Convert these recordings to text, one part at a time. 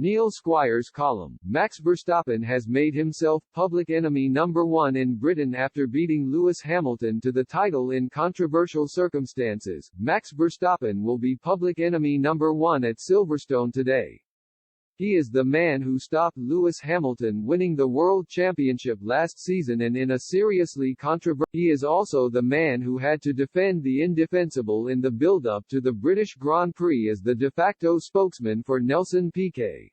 Neil Squires column. Max Verstappen has made himself public enemy number one in Britain after beating Lewis Hamilton to the title in controversial circumstances. Max Verstappen will be public enemy number one at Silverstone today. He is the man who stopped Lewis Hamilton winning the World Championship last season and in a seriously controversial. He is also the man who had to defend the indefensible in the build-up to the British Grand Prix as the de facto spokesman for Nelson Piquet.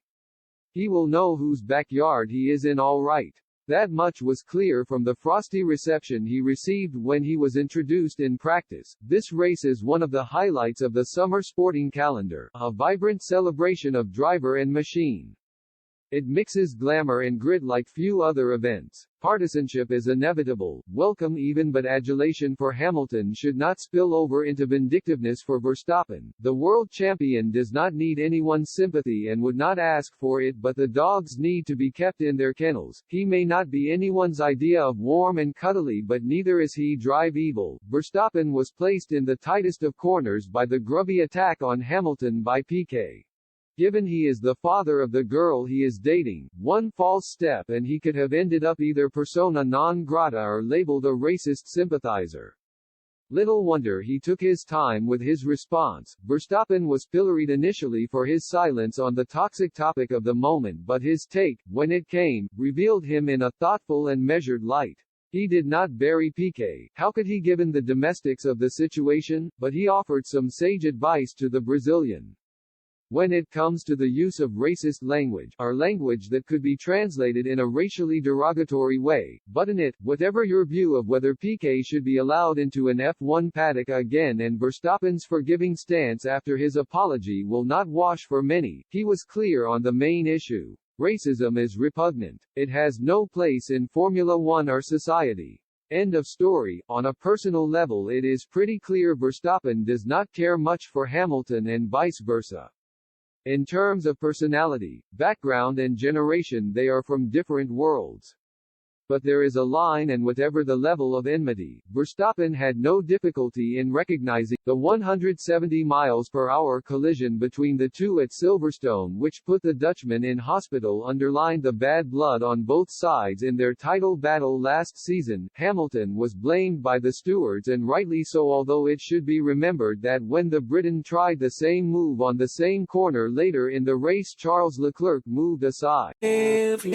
He will know whose backyard he is in all right. That much was clear from the frosty reception he received when he was introduced in practice. This race is one of the highlights of the summer sporting calendar, a vibrant celebration of driver and machine. It mixes glamour and grit like few other events. Partisanship is inevitable, welcome even, but adulation for Hamilton should not spill over into vindictiveness for Verstappen. The world champion does not need anyone's sympathy and would not ask for it, but the dogs need to be kept in their kennels. He may not be anyone's idea of warm and cuddly, but neither is he drive evil. Verstappen was placed in the tightest of corners by the grubby attack on Hamilton by Piquet. Given he is the father of the girl he is dating, one false step and he could have ended up either persona non grata or labeled a racist sympathizer. Little wonder he took his time with his response. Verstappen was pilloried initially for his silence on the toxic topic of the moment, but his take, when it came, revealed him in a thoughtful and measured light. He did not bury Piquet. How could he, given the domestics of the situation? But he offered some sage advice to the Brazilian. When it comes to the use of racist language, or language that could be translated in a racially derogatory way, button it. Whatever your view of whether Piquet should be allowed into an F1 paddock again, and Verstappen's forgiving stance after his apology will not wash for many, he was clear on the main issue. Racism is repugnant. It has no place in Formula One or society. End of story. On a personal level, it is pretty clear Verstappen does not care much for Hamilton and vice versa. In terms of personality, background and generation, they are from different worlds. But there is a line, and whatever the level of enmity, Verstappen had no difficulty in recognizing. The 170 mph collision between the two at Silverstone, which put the Dutchman in hospital, underlined the bad blood on both sides in their title battle last season. Hamilton was blamed by the stewards, and rightly so, although it should be remembered that when the Briton tried the same move on the same corner later in the race, Charles Leclerc moved aside. If